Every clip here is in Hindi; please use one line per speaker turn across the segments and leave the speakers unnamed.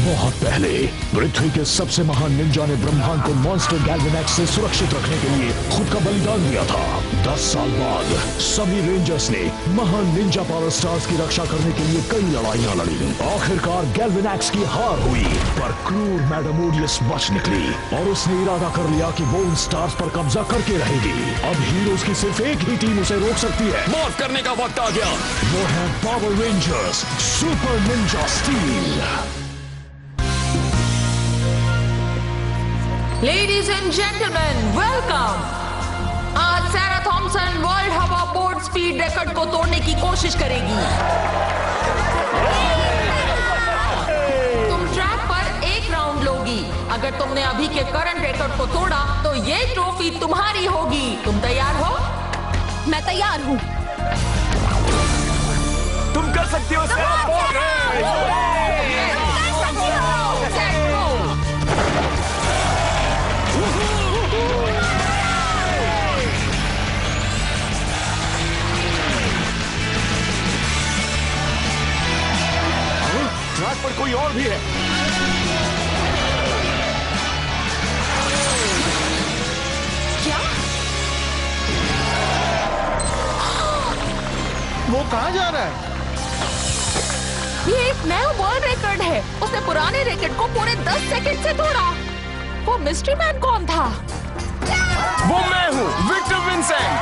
बहुत पहले पृथ्वी के सबसे महान निंजा ने ब्रह्मांड को मॉन्स्टर गैल्वेनैक्स से सुरक्षित रखने के लिए खुद का बलिदान दिया था। 10 साल बाद सभी रेंजर्स ने महान निंजा पावर स्टार्स की रक्षा करने के लिए कई लड़ाइयां लड़ी। आखिरकार गैल्वेनैक्स की हार हुई, पर क्रूर मैडम ओडियस बच निकली और उसने इरादा कर लिया कि वो उन स्टार्स पर कब्जा करके रहेगी। अब हीरोज की सिर्फ एक ही टीम उसे रोक सकती है।
मौत करने का वक्त आ गया।
वो है power rangers super Ninja steel.
Ladies and gentlemen, welcome! आज सैरा थॉम्सन वर्ल्ड हवा बोर्ड स्पीड रिकॉर्ड को तोड़ने की कोशिश करेगी। तुम ट्रैक पर एक राउंड लोगी। अगर तुमने अभी के करंट रिकॉर्ड को तोड़ा तो ये ट्रॉफी तुम्हारी होगी। तुम तैयार हो?
मैं तैयार हूँ।
तुम कर सकती हो ट्रैक पर कोई और भी है।
क्या?
वो कहाँ जा रहा है?
ये एक नया वर्ल्ड रिकॉर्ड है। उसने पुराने रिकॉर्ड को पूरे 10 सेकंड से तोड़ा। वो मिस्ट्री मैन कौन था?
वो मैं हूँ, विक्टर विंसेंट।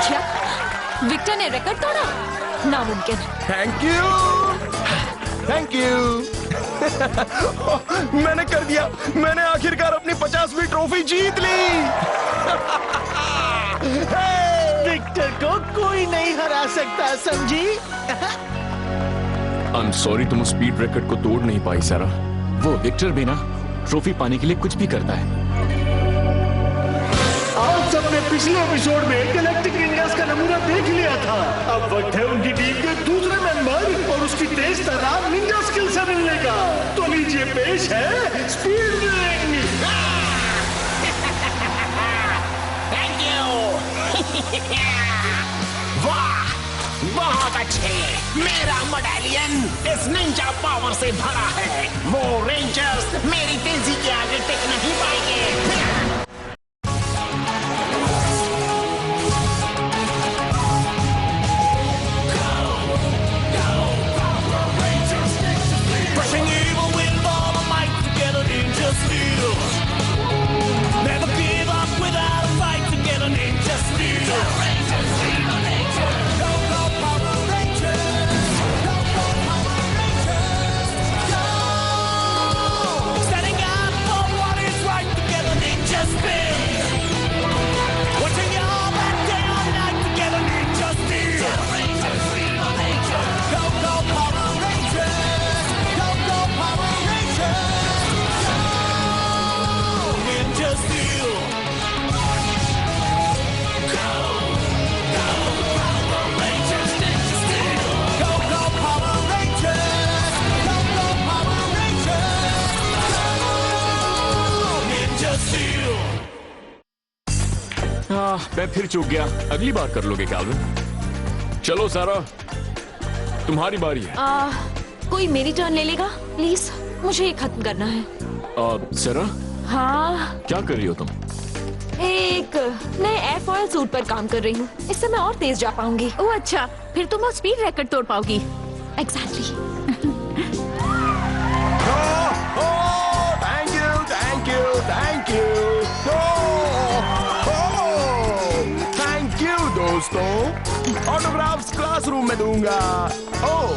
क्या विक्टर ने रिकॉर्ड तोड़ा? नामुमकिन।
Thank you, thank you. मैंने कर दिया। मैंने आखिरकार अपनी 50वीं ट्रॉफी जीत ली।
विक्टर को कोई नहीं हरा सकता, समझी?
आई एम सॉरी, तुम स्पीड रिकॉर्ड को तोड़ नहीं पाई सारा।
वो विक्टर भी ना ट्रॉफी पाने के लिए कुछ भी करता है।
आज सबने पिछले एपिसोड में गैलेक्टिक निंजास का नमूना देख लिया था। अब वक्त है उनकी टीम के दूसरे मेंबर और उसकी तेज तर्रार निंजा स्किल से मिलने का। तो लीजिए पेश है स्पीड रिंग।
Thank you. वाह, बहुत अच्छे। मेरा मेडालियन इस निंजा पावर से भरा है। वो रेंजर्स मेरी तेजी के आगे टिक नहीं पाएंगे।
मैं फिर चूक गया। अगली बार कर लोगे कैल्विन। चलो सारा, तुम्हारी बारी है।
कोई मेरी टर्न ले लेगा प्लीज? मुझे ये खत्म करना है।
सारा,
हाँ,
क्या कर रही हो तुम?
एक नए एयरफॉयल सूट पर काम कर रही हूँ। इससे मैं और तेज जा पाऊंगी।
ओह अच्छा, फिर तुम वो स्पीड रिकॉर्ड तोड़ पाओगी।
Exactly.
Thank you, thank you, thank you. Thank you दोस्तों। ऑटोग्राफ्स क्लासरूम में दूंगा। ओह,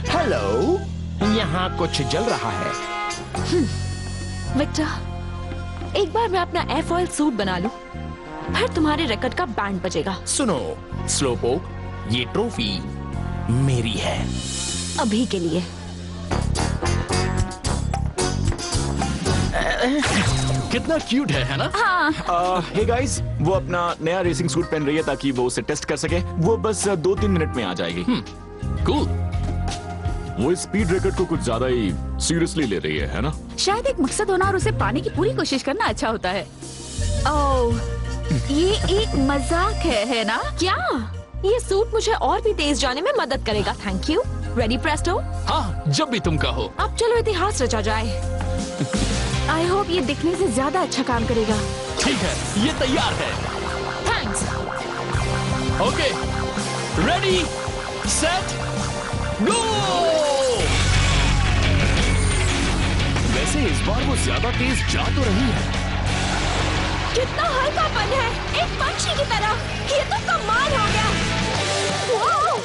हेलो। यहाँ कुछ जल रहा है।
विक्टर, एक बार मैं अपना एयरफॉयल सूट बना लूं, फिर तुम्हारे रिकॉर्ड का बैंड बजेगा।
सुनो स्लोपोक, ये ट्रॉफी मेरी है
अभी के लिए।
कितना क्यूट है ना?
हाँ।
हे गाइस, वो अपना नया रेसिंग सूट पहन रही है ताकि वो उसे टेस्ट कर सके। वो बस 2-3 मिनट में आ जाएगी।
कूल। वो स्पीड रिकॉर्ड को कुछ ज्यादा ही सीरियसली ले रही है ना?
शायद एक मकसद होना और उसे पाने की पूरी कोशिश करना अच्छा होता है। ओह, ये एक मजाक है ना?
क्या? ये सूट मुझे और भी तेज जाने में मदद करेगा। Thank you. Ready Presto?
हाँ, जब भी तुम कहो।
अब चलो इतिहास रचा जाए। आई होप ये दिखने से ज्यादा अच्छा काम करेगा।
ठीक है, ये तैयार है।
थैंक्स।
ओके, रेडी, सेट, गो। वैसे इस बार वो ज्यादा तेज जा तो रही है।
कितना हल्कापन है, एक पंछी की तरह। ये तो कमाल हो गया। वाओ,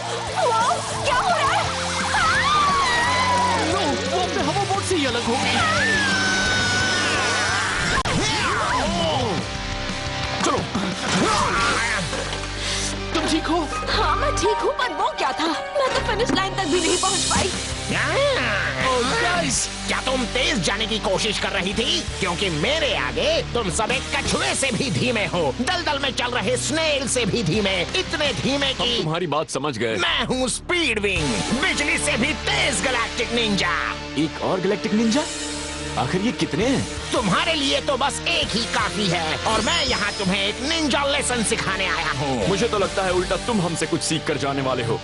वाओ, क्या हो रहा है?
नो, वो अपने हवा बोट से ही अलग हो गई। चलो, तुम ठीक हो?
हाँ मैं ठीक हूँ, पर वो क्या था? मैं तो फिनिश लाइन तक भी नहीं पहुँच पाई।
गाइस,
क्या तुम तेज जाने की कोशिश कर रही थी? क्योंकि मेरे आगे तुम सब एक कछुए से भी धीमे हो, दलदल में चल रहे स्नेल से भी धीमे, इतने धीमे
हम
कि
तुम्हारी बात समझ गए।
मैं हूँ स्पीड विंग, बिजली से भी तेज गैलेक्टिक निंजा।
एक और गैलेक्टिक निंजा? आखिर ये कितने हैं?
तुम्हारे लिए तो बस एक ही काफी है, और मैं यहाँ तुम्हें एक निंजा लेसन सिखाने आया हूँ।
मुझे तो लगता है उल्टा तुम हमसे कुछ सीख कर जाने वाले हो।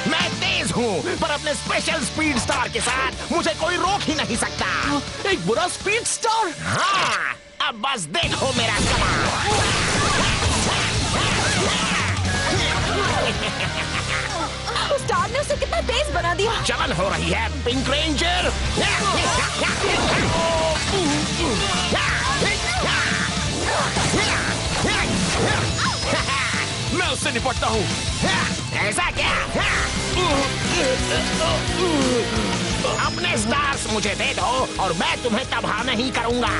मैं तेज हूँ, पर अपने स्पेशल स्पीड स्टार के साथ मुझे कोई रोक ही नहीं सकता।
एक बुरा स्पीड स्टार।
हाँ, अब बस देखो मेरा कमाल।
स्टार ने उसे कितना तेज बना दिया।
चलन हो रही है पिंक रेंजर।
मैं उससे निपटता हूँ।
ऐसा क्या? अपने स्टार्स मुझे दे दो और मैं तुम्हें तबाह नहीं करूंगा।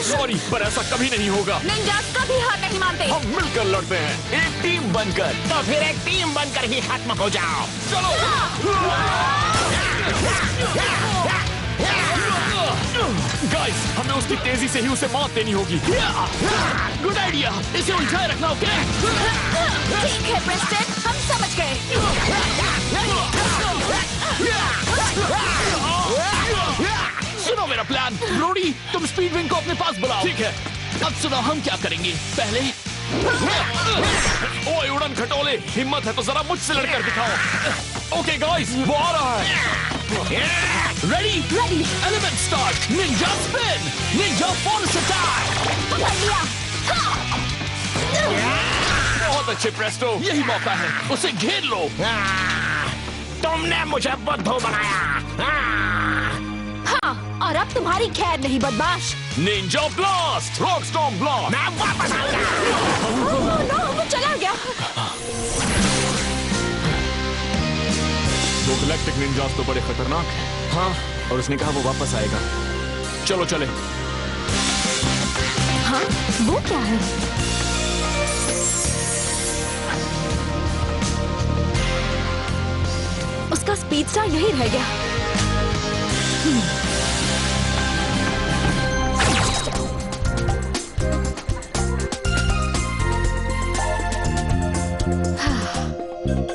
सॉरी, पर ऐसा कभी नहीं होगा।
निंजास कभी हार नहीं मानते।
हम मिलकर लड़ते हैं, एक टीम बनकर।
तो फिर एक टीम बनकर ही खत्म हो जाओ।
गाइस, हमें उसकी तेजी से ही उसे मात देनी होगी। गुड आइडिया, इसे उलझाए रखना। ओके,
ठीक है प्रेस्टन, हम समझ गए।
सुनो मेरा प्लान। ब्रोडी, तुम स्पीड विंग को अपने पास बुलाओ। ठीक है, अब सुनो हम क्या करेंगे। पहले ओए उड़न खटोले, हिम्मत है तो जरा मुझसे लड़कर दिखाओ। ओके गाइस, वो आ रहा है। Ready,
ready,
element start, Ninja spin, Ninja force attack.
पकड़ लिया।
बहुत अच्छे प्रेस्टो, यही मौका है, उसे घेर लो।
तुमने मुझे बुद्धू बनाया।
हाँ, और अब तुम्हारी खैर नहीं बदमाश।
Ninja blast, rock storm blast.
मैं वापस आऊंगा।
नो, वो चला गया।
वो गैलेक्टिक निंजास तो बड़े खतरनाक हैं।
हाँ, और उसने कहा वो वापस आएगा।
चलो चले।
हाँ, वो क्या है? उसका स्पीड स्टार यही रह गया।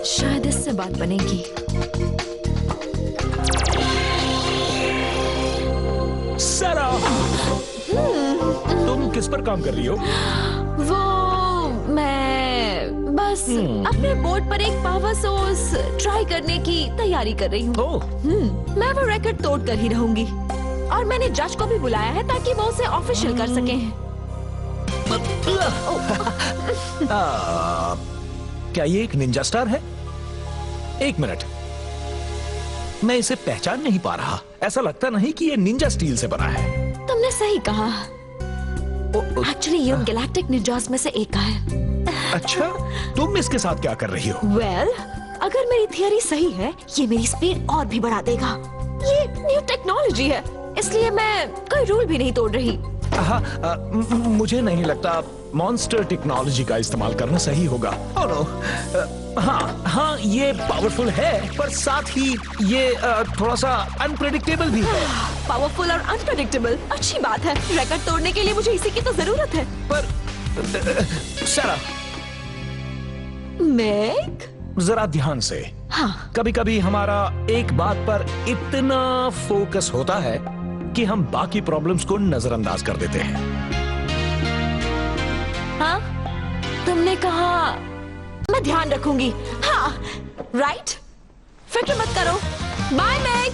शायद इससे बात बनेगी।
सारा, तुम किस पर काम कर रही हो?
वो मैं बस अपने बोर्ड पर एक पावर सोर्स ट्राई करने की तैयारी कर रही हूँ।
ओह,
मैं वो रिकॉर्ड तोड़ कर ही रहूंगी, और मैंने जज को भी बुलाया है ताकि वो उसे ऑफिशियल कर सकें।
क्या ये एक निंजा स्टार है? एक मिनट, मैं इसे पहचान नहीं पा रहा। ऐसा लगता नहीं कि ये निंजा स्टील से बना है।
तुमने सही कहा। एक्चुअली ये उन गैलेक्टिक निंजास में से एक का है।
अच्छा, तुम इसके साथ क्या कर रही हो?
वेल, अगर मेरी थियरी सही है, ये मेरी स्पीड और भी बढ़ा देगा। ये न्यू टेक्नोलॉजी है, इसलिए मैं कोई रूल भी नहीं तोड़ रही।
मुझे नहीं लगता मॉन्स्टर टेक्नोलॉजी का इस्तेमाल करना सही होगा। ओह नो, हाँ, ये पावरफुल है, पर साथ ही ये थोड़ा सा अनप्रेडिक्टेबल भी है।
पावरफुल और अनप्रेडिक्टेबल, अच्छी बात है। रिकॉर्ड तोड़ने के लिए मुझे इसी की तो जरूरत है।
पर सारा,
मैक,
जरा ध्यान से।
हाँ,
कभी कभी हमारा एक बात पर इतना फोकस होता है कि हम बाकी प्रॉब्लम्स को नजरअंदाज कर देते हैं।
हाँ, तुमने कहा मैं ध्यान रखूंगी। हाँ, राइट? फिक्र मत करो। Bye Mac.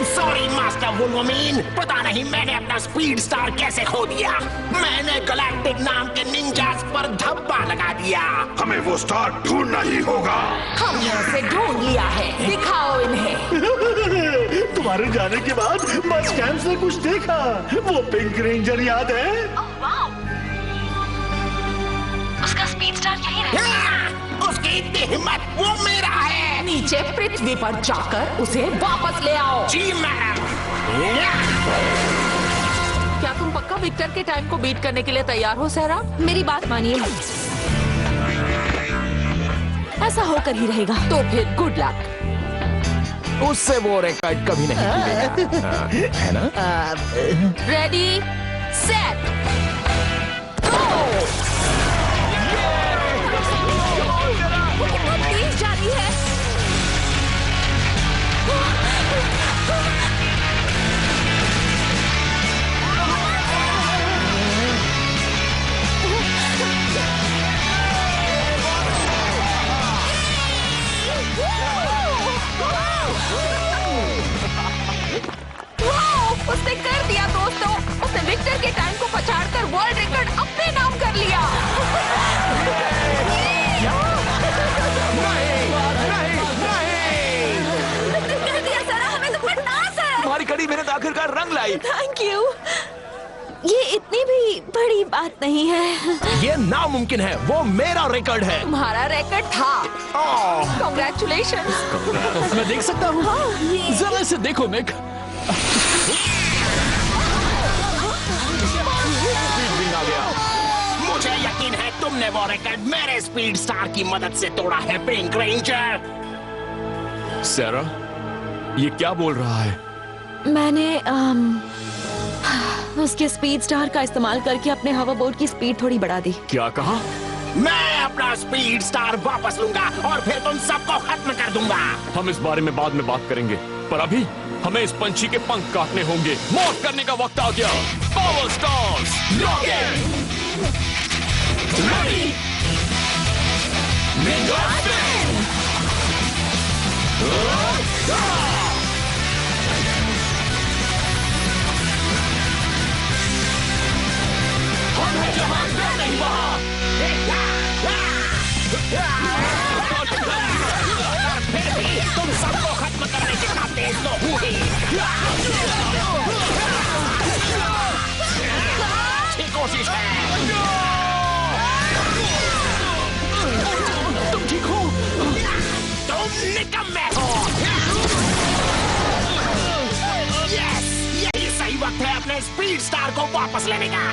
सॉरी मास्टर वुल्वरमेन, पता नहीं मैंने अपना स्पीड स्टार कैसे खो दिया। मैंने गैलेक्टिक नाम के निंजास पर धब्बा लगा दिया।
हमें वो स्टार ढूंढना ही होगा।
हमने उसे ढूंढ लिया है, दिखाओ इन्हें।
तुम्हारे जाने के बाद बस कैंप ने कुछ देखा। वो पिंक रेंजर याद है?
उसका स्पीड स्टार यही रहा।
उसकी इतनी हिम्मत, वो मेरा है।
नीचे पृथ्वी पर जाकर उसे वापस ले आओ।
जी मैडम।
क्या तुम पक्का विक्टर के टाइम को बीट करने के लिए तैयार हो सहरा?
मेरी बात मानिए, ऐसा होकर ही रहेगा।
तो फिर गुड लक।
उससे वो रिकॉर्ड कभी नहीं टूटेगा, है ना?
Ready set go.
कितना तेज जा रही है।
उसने कर दिया दोस्तों, उसने विक्टर के टाइम को पछाड़कर वर्ल्ड रिकॉर्ड अपने नाम कर लिया।
कर दिया सारा, हमें तो बड़ा नाज है।
तुम्हारी कड़ी मेहनत आखिरकार रंग लाई।
Thank you. ये इतनी भी बड़ी बात नहीं है।
ये नामुमकिन है, वो मेरा रिकॉर्ड है।
तुम्हारा रिकॉर्ड था। कांग्रेचुलेशंस।
मैं देख सकता हूँ? जरा इसे देखो मिक।
मुझे यकीन है तुमने वो रिकॉर्ड मेरे स्पीड स्टार की मदद से तोड़ा है, पिंक रेंजर।
सैरा, ये क्या बोल रहा है?
मैंने उसके स्पीड स्टार का इस्तेमाल करके अपने हवा बोट की स्पीड थोड़ी बढ़ा दी।
क्या कहा?
मैं अपना स्पीड स्टार वापस लूंगा और फिर तुम सबको खत्म कर दूंगा।
हम इस बारे में बाद में बात करेंगे, पर अभी हमें इस पंछी के पंख काटने होंगे। मौत करने का वक्त आ गया। Power stars lock in. Ready ninja spin. हम हैं जहां मैं नहीं वहां।
फिर भी तुम सबको खत्म करने के काम तेज तो हूँ ही। अच्छी कोशिश है।
तुम ठीक हो?
तुम निकम्मे हो। यस, यही सही वक्त है अपने स्पीड स्टार को वापस लेने का।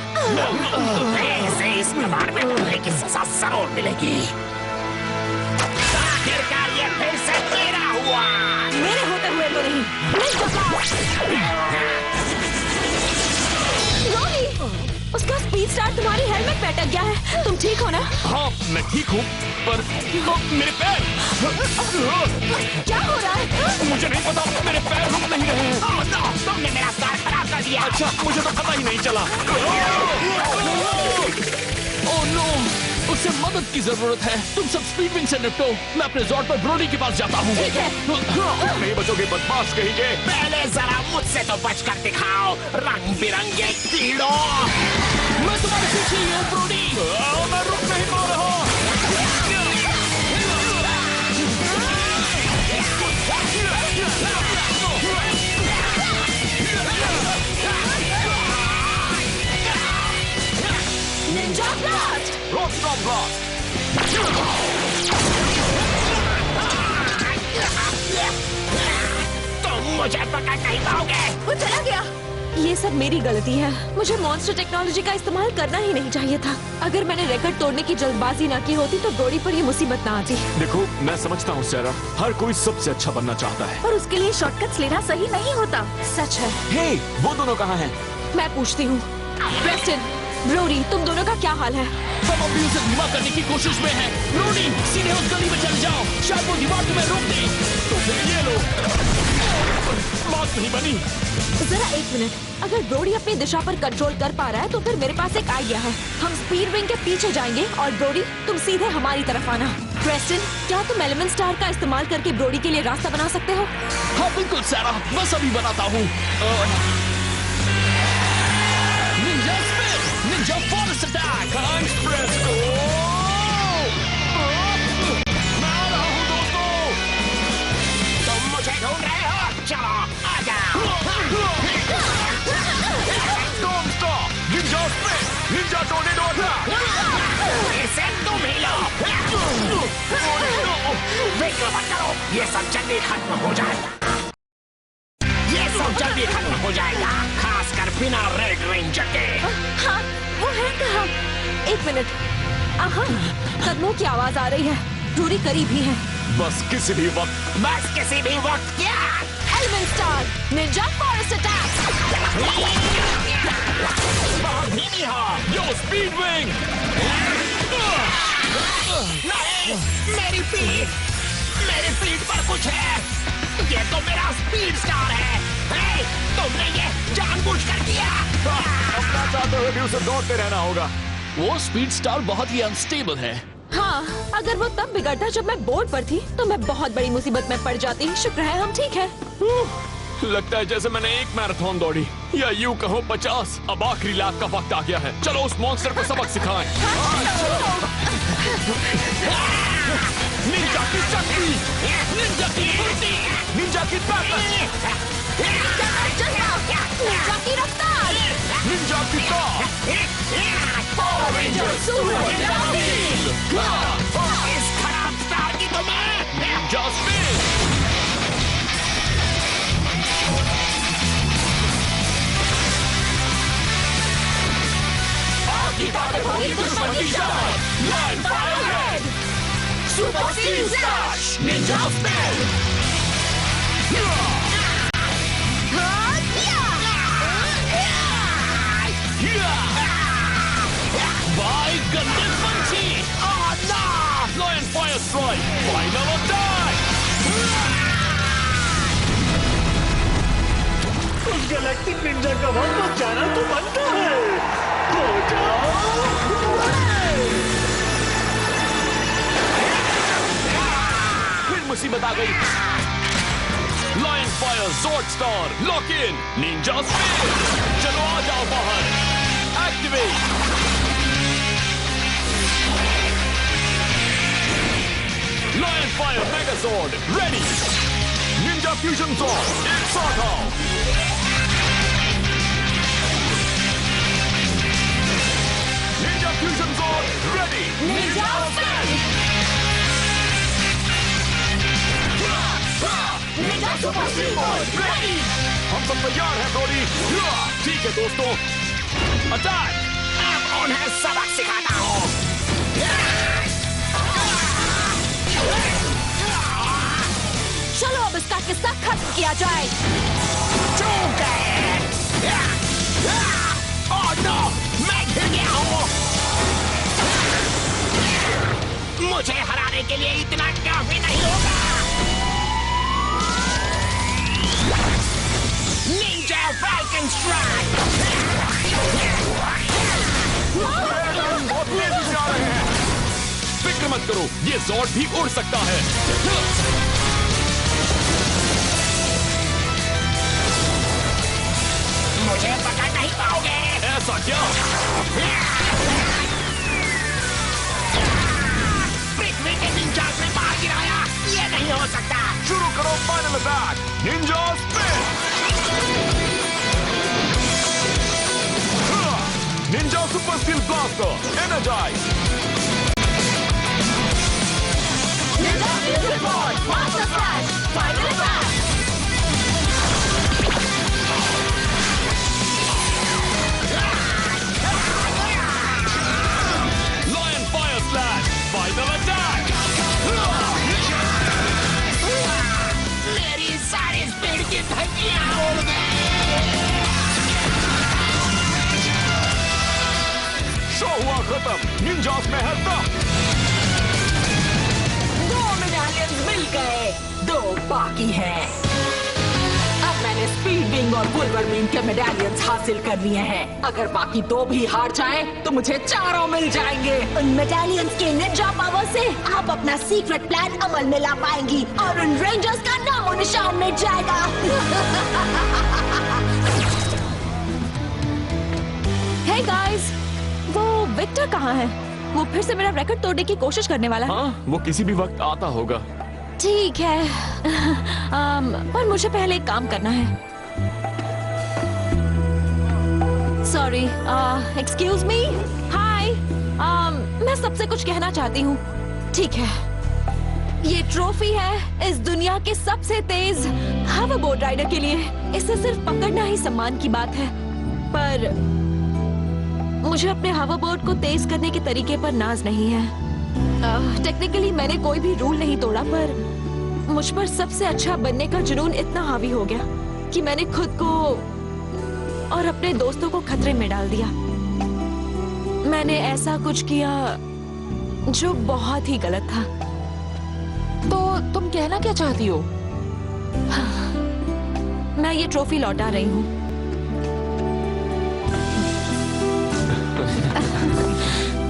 ऐसे इस मैदान में मरने की सजा जरूर मिलेगी। आखिरकार ये फिर से मेरा हुआ।
मेरे होते हुए तो नहीं। रोनी, उसका स्पीड स्टार तुम्हारी हेलमेट पे अटक गया है। तुम ठीक हो ना?
हाँ, मैं ठीक हूँ, पर मेरे पैर।
क्या हो रहा है?
मुझे नहीं पता, मेरे पैर रुक नहीं रहे हैं।
ओह नो, तुमने मेरा स्टार खराब कर दिया।
अच्छा, मुझे तो पता ही नहीं चला। ओह नो, उसे मदद की जरूरत है। तुम सब स्पीड विंग से निपटो, मैं अपने जॉर्ड पर ब्रोडी के पास जाता हूँ।
ठीक है।
नहीं बचोगे बदमाश कहेंगे।
पहले जरा मुझसे तो बचकर दिखाओ, रंग बिरंगे कीड़ों।
मैं तुम्हारे पीछे ही हूँ ब्रोडी। मैं रुक नहीं पा रहा।
Ninja blast!
Rock stop blast.
तुम मुझे पकड़ नहीं पाओगे।
वो चला गया। ये सब मेरी गलती है। मुझे मॉन्स्टर टेक्नोलॉजी का इस्तेमाल करना ही नहीं चाहिए था। अगर मैंने रिकॉर्ड तोड़ने की जल्दबाजी ना की होती तो ब्रोडी पर ये मुसीबत ना आती।
देखो, मैं समझता हूँ सैरा, हर कोई सबसे अच्छा बनना चाहता है।
पर उसके लिए शॉर्टकट्स लेना सही नहीं होता।
सच है।
हे, वो दोनों कहाँ हैं?
मैं पूछती हूँ। प्रेस्टन, ब्रोडी, तुम दोनों का क्या हाल है?
हम अभी उसे धीमा करने की कोशिश में हैं। ब्रोडी, सीधे उस गली में चल जाओ, शायद वो दीवार तुम्हें रोक दे। तो फिर ये लो। बात नहीं बनी।
जरा एक मिनट, अगर ब्रोडी अपनी दिशा पर कंट्रोल कर पा रहा है तो फिर मेरे पास एक आइडिया है। हम स्पीड विंग के पीछे जाएंगे और ब्रोडी तुम सीधे हमारी तरफ आना। प्रेस्टन, क्या तुम एलिमेंट स्टार का इस्तेमाल करके ब्रोडी के लिए रास्ता बना सकते हो?
हाँ बिल्कुल सारा, बस अभी बनाता हूँ। Ninja spin, Ninja forest attack, express को। मैं आ रहा हूँ दोस्तों।
तुम मुझे ढूंढ रहे हो? चलो आ जाओ।
Storm Star, Ninja spin, Ninja tornado attack.
इसे तुम ही लो। फिक्र मत करो, ये सब जल्दी खत्म हो जाएगा। ये सब जल्दी खत्म हो जाएगा, खासकर बिना रेड रेंजर के।
हाँ, वो है कहाँ? एक मिनट। आहा, कदमों की आवाज आ रही है। ब्रोडी करीब ही है।
बस किसी भी वक्त।
बस किसी भी वक्त क्या?
Element star, Ninja forest attack.
बहुत धीमी हो।
यो स्पीड विंग।
नहीं, मेरी पीठ पर कुछ है। ये तो मेरा स्पीड स्टार है। हे, तुमने ये जानबूझकर किया।
अपना चाहते हुए भी उसे दौड़ते रहना होगा। वो स्पीड स्टार बहुत ही अनस्टेबल है।
हाँ, अगर वो तब बिगड़ता जब मैं बोर्ड पर थी तो मैं बहुत बड़ी मुसीबत में पड़ जाती। शुक्र है हम ठीक है।
लगता है जैसे मैंने एक मैराथन दौड़ी, या यूं कहो 50। अब आखिरी लैप का वक्त आ गया है। चलो उस मॉन्स्टर को सबक सिखाएं। निंजा की शक्ति, निंजा की फुर्ती, निंजा की ताकत,
निंजा की रफ्तार,
निंजा की ताकत।
इस खराब स्टार की तुम्हें
निंजा स्पिन।
ताकत होगी दुश्मन की शान। Line fire head, super steel slash, ninja spin.
Bye गंदे पंछी। Lion fire strike, final attack.
उस गैलेक्टिक निंजा का वापस जाना तो बनता है। हो जाओ।
फिर मुसीबत आ गई। Lion fire zord star, lock in, ninja spin. चलो आ जाओ बाहर। Activate. Lion fire megazord ready. Ninja fusion zord एक साथ आओ। Ninja fusion zord ready.
Ninja spin. Ninja super steel mode ready.
हम सब तैयार हैं ब्रोडी। ठीक है दोस्तों, अटैक।
अब उन्हें सबक सिखाता हूँ।
चलो अब इसका किस्सा खत्म किया जाए।
चूक गए। ओह नो, मैं गिर गया हूँ। मुझे हराने के लिए इतना काफी नहीं होगा। Ninja falcon strike.
बहुत तेजी से आ रहे हैं। फिक्र मत करो, ये ज़ोर्ड भी उड़ सकता है।
मुझे पकड़ नहीं पाओगे।
ऐसा क्या?
पृथ्वी के निंजा ने मार गिराया। ये नहीं हो सकता।
शुरू करो final attack, ninja spin. Ninja super steel blaster energize.
Ninja fusion mode, master flash, final attack.
Lion fire slash, final attack.
मेरी सारी स्पीड की धज्जियां उड़ गई।
शो हुआ खत्म, निंजास में है दम।
2 मेडालियंस मिल गए, 2 बाकी हैं।
किंग और वुल्वरमीन के मेडालियंस हासिल कर लिए हैं। अगर बाकी 2 भी हार जाएं, तो मुझे 4 मिल जाएंगे।
उन मेडालियंस के निंजा पावर से आप अपना सीक्रेट प्लान अमल में ला पाएंगी और उन रेंजर्स का नामो निशान मिट जाएगा। हे गाइस, वो विक्टर कहाँ है? वो फिर से मेरा रिकॉर्ड तोड़ने की कोशिश करने वाला है।
हाँ, वो किसी भी वक्त आता होगा।
ठीक है, पर मुझे पहले एक काम करना है। सॉरी, एक्सक्यूज मी, हाय, मैं सबसे कुछ कहना चाहती हूँ। ठीक है, ये ट्रॉफी है इस दुनिया के सबसे तेज हवा बोट राइडर के लिए। इसे सिर्फ पकड़ना ही सम्मान की बात है, पर मुझे अपने हवा बोट को तेज करने के तरीके पर नाज नहीं है। टेक्निकली मैंने कोई भी रूल नहीं तोड़ा, पर मुझ पर सबसे अच्छा बनने का जुनून इतना हावी हो गया कि मैंने खुद को और अपने दोस्तों को खतरे में डाल दिया। मैंने ऐसा कुछ किया जो बहुत ही गलत था।
तो तुम कहना क्या चाहती हो?
मैं ये ट्रॉफी लौटा रही हूँ।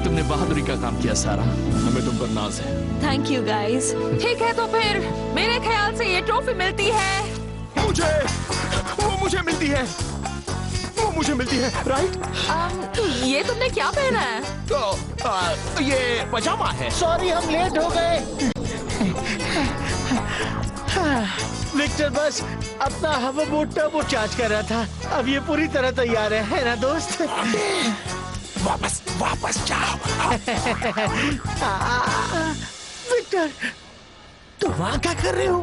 तुमने बहादुरी का काम किया सारा, हमें तुम पर नाज है।
Thank you guys.
ठीक है, तो फिर मेरे ख्याल से ये ट्रॉफी मिलती है
मुझे मिलती है, वो मुझे मिलती है, राइट?
ये तुमने क्या पहना है?
तो ये पजामा है।
सॉरी, हम लेट हो गए। विक्टर बस अपना हवा बोट टर्बो चार्ज कर रहा था। अब ये पूरी तरह तैयार है ना दोस्त?
वापस जाओ।
विक्टर, तुम वहाँ क्या कर रहे हो?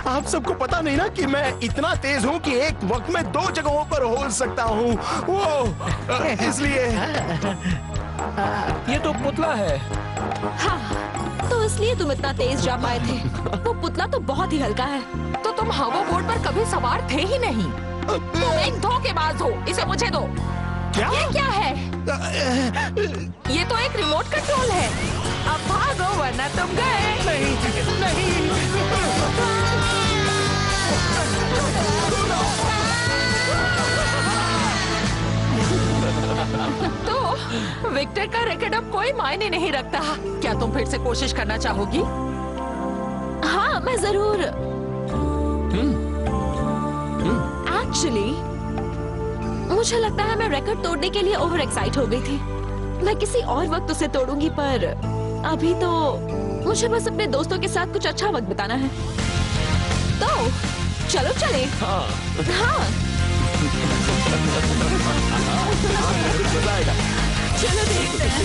आप सबको पता नहीं ना कि मैं इतना तेज हूँ कि एक वक्त में 2 जगहों पर हो सकता हूँ। वो इसलिए
ये तो पुतला है।
हाँ, तो इसलिए तुम इतना तेज जा पाए थे। वो पुतला तो बहुत ही हल्का है।
तो तुम हवा बोट पर कभी सवार थे ही नहीं। तुम एक धोखेबाज हो। इसे मुझे दो।
क्या?
ये क्या है? ये तो एक रिमोट कंट्रोल है। अब भागो वरना तुम गए।
नहीं।
तो विक्टर का रिकॉर्ड अब कोई मायने नहीं रखता। क्या तुम फिर से कोशिश करना चाहोगी?
हाँ, मैं जरूर। एक्चुअली मुझे लगता है मैं रिकॉर्ड तोड़ने के लिए ओवर एक्साइट हो गई थी। मैं किसी और वक्त उसे तोड़ूंगी, पर अभी तो मुझे बस अपने दोस्तों के साथ कुछ अच्छा वक्त बिताना है। तो चलो चले।
हाँ।
हाँ। चलो देखते हैं।